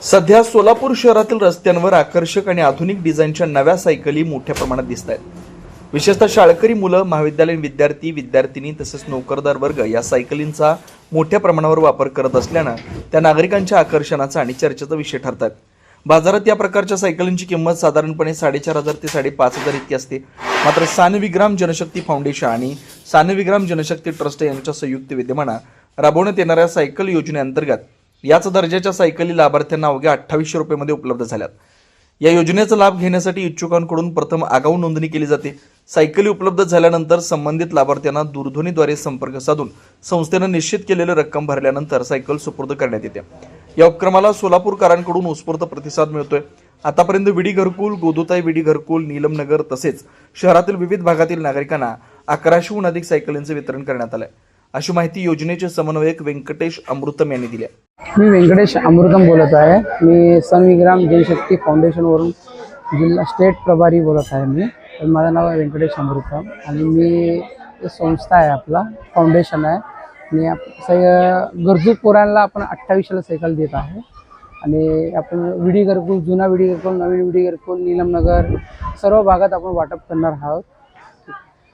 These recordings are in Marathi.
सध्या सोलापूर शहरातील रस्त्यांवर आकर्षक आणि आधुनिक डिझाईनच्या नव्या सायकली मोठ्या प्रमाणात दिसत आहेत. विशेषतः शाळकरी मुलं, महाविद्यालयीन विद्यार्थी, विद्यार्थिनी तसेच नोकरदार वर्ग या सायकलींचा मोठ्या प्रमाणावर वापर करत असल्यानं त्या नागरिकांच्या आकर्षणाचा आणि चर्चेचा विषय ठरतात. बाजारात या प्रकारच्या सायकलींची किंमत साधारणपणे 4,500 ते 5,500 इतकी असते. मात्र सानविग्राम जनशक्ती फाउंडेशन आणि सानविग्राम जनशक्ती ट्रस्ट यांच्या संयुक्त विद्यमानं राबवण्यात येणाऱ्या सायकल योजनेअंतर्गत याच दर्जाच्या सायकली लाभार्थ्यांना अवघ्या 2800 रुपयांमध्ये उपलब्ध झाल्यात. या योजनेचा लाभ घेण्यासाठी इच्छुकांकडून प्रथम आगाऊ नोंदणी केली जाते. सायकली उपलब्ध झाल्यानंतर संबंधित लाभार्थ्यांना दूरध्वनीद्वारे संपर्क साधून संस्थेनं निश्चित केलेली रक्कम भरल्यानंतर सायकल सुपूर्द करण्यात येते. या उपक्रमाला सोलापूरकरांकडून उत्स्फूर्त प्रतिसाद मिळतोय. आतापर्यंत विडी घरकुल, गोदुताई विडी घरकुल, नीलमनगर तसेच शहरातील विविध भागातील नागरिकांना 1100हून अधिक सायकलींचे वितरण करण्यात आलंय, अशी माहिती योजनेचे समन्वयक व्यंकटेश अमृतम यांनी दिली. मी व्यंकटेश अमृतम बोलत आहे. मी सानविग्राम जनशक्ती फाउंडेशनवरून जिल्हा स्टेट प्रभारी बोलत आहे. तर माझं नाव आहे व्यंकटेश अमृतम आणि मी संस्था आहे, आपला फाउंडेशन आहे आणि गरजू पोरांना आपण 2800ला सायकल देत आहे. आणि आपण विडी घरकुल, जुना विडी घरकुल, नवीन विडी घरकुल, नीलमनगर सर्व भागात आपण वाटप करणार आहोत.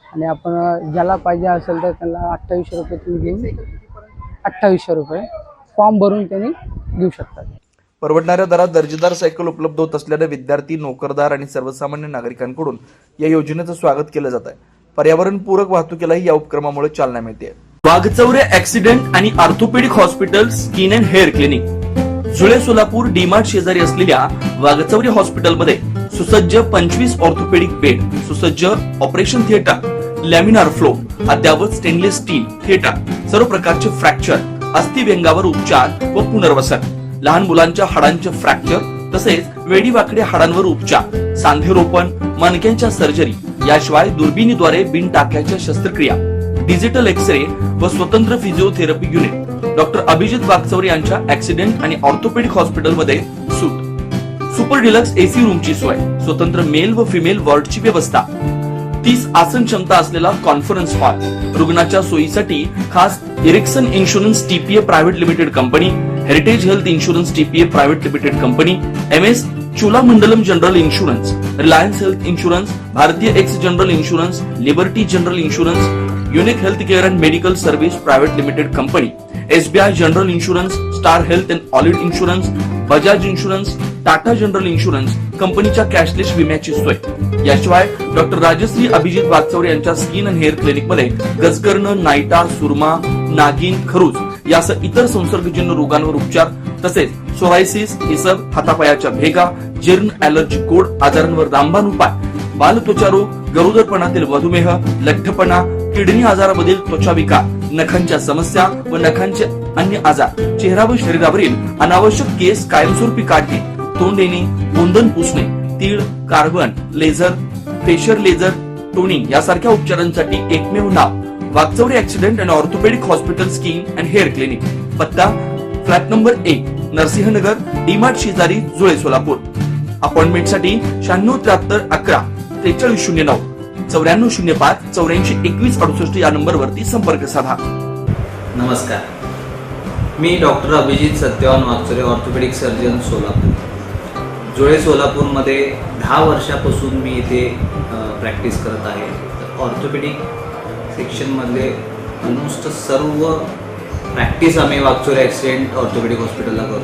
आणि आपण ज्याला पाहिजे असेल तर त्यांना 2800 रुपये तुम्ही घेऊन 2800 रुपये फॉर्म भरून त्यांनी घेऊ शकतात. परवडणाऱ्या दरात दर्जेदार सायकल उपलब्ध होत असल्याने विद्यार्थी, नोकरदार आणि सर्वसामान्य नागरिकांकडून या योजनेचं स्वागत केलं जात आहे. पर्यावरणपूरक वाहतुकीलाही या उपक्रमामुळे चालना मिळते. वाघचौरे ऍक्सिडेंट आणि orthopaedic hospital, skin and hair clinic, जुळे सोलापूर डीमार्ट शेजारी असलेल्या वाघचौरे हॉस्पिटलमध्ये सुसज्ज 25 ऑर्थोपेडिक बेड, सुसज्ज ऑपरेशन थिएटर, लॅमिनार फ्लो, अद्यावत स्टेनलेस स्टील थिएटर, सर्व प्रकारचे फ्रॅक्चर, अस्थिव्यंगावर उपचार व पुनर्वसन, लहान मुलांच्या हाडांचे फ्रॅक्चर तसेच वेडीवाकड्या हाडांवर उपचार, सांधेरोपण, मणक्यांच्या सर्जरी, याशिवाय दुर्बिणीद्वारे बिन टाक्याच्या शस्त्रक्रिया, डिजिटल एक्सरे व स्वतंत्र physiotherapy unit. Doctor Abhijit Waghchaure यांच्या ऍक्सिडेंट आणि ऑर्थोपेडिक हॉस्पिटलमध्ये सूट, सुपर डिलक्स एसी रूमची सोय, स्वतंत्र मेल व फिमेल वॉर्डची व्यवस्था, 30 आसन क्षमता असलेला कॉन्फरन्स हॉल, रुग्णाच्या सोयीसाठी खास Ericson insurance TPA private limited company, heritage health insurance TPA private limited company, MS Cholamandalam general insurance, Reliance health insurance, Bharti AXA general insurance, Liberty general insurance, unique health care and medical service private limited company, SBI general insurance, star health and allied insurance, Bajaj insurance, Tata general insurance कंपनीच्या कॅशलेस विम्याची सोय. याशिवाय डॉक्टर राजश्री अभिजित वाघचौरे यांच्या स्किन अँड हेअर क्लिनिक मध्ये गजकर्ण, नायटा, सुरमा, नागिन, खरूज यासह इतर संसर्गजन्य रोगांवर उपचार तसेच सोरायसिस, इसब, हातापायाच्या भेगा, जीर्ण, ॲलर्जी, कोड आजारांवर रामबाण उपाय, बालत्वचा रोग, गरोदरपणातील मधुमेह, लठ्ठपणा, किडनी आजारामधील त्वचा विकार, नखांच्या समस्या व नखांचे अन्य आजार, चेहरा व शरीरावरील अनावश्यक केस कायमस्वरूपी काढणे, तोंड येणे, गोंधन पुसणे, तीळ, carbon, laser, facial laser, toning यासारख्या उपचारांसाठी एकमेव नाव Waghchaure accident and orthopaedic hospital, skin and hair clinic. पत्ता फ्लॅट नंबर 1, नरसिंहनगर, डीमार्ट शेजारी, जुळे, सोलापूर. अपॉइंटमेंटसाठी 9673 11 4309 9405 84 21 68 या नंबरवरती संपर्क साधा. नमस्कार, मी doctor Abhijit Satyawan Waghchaure, orthopaedic surgeon, Solapur. Jule सोलापूरमध्ये 10 वर्षापासून मी इथे प्रॅक्टिस करत आहे. ऑर्थोपेडिक सेक्शनमधले ऑलमोस्ट सर्व प्रॅक्टिस आम्ही वाघचौरे ॲक्सिडेंट ऑर्थोपेडिक हॉस्पिटलला करतो.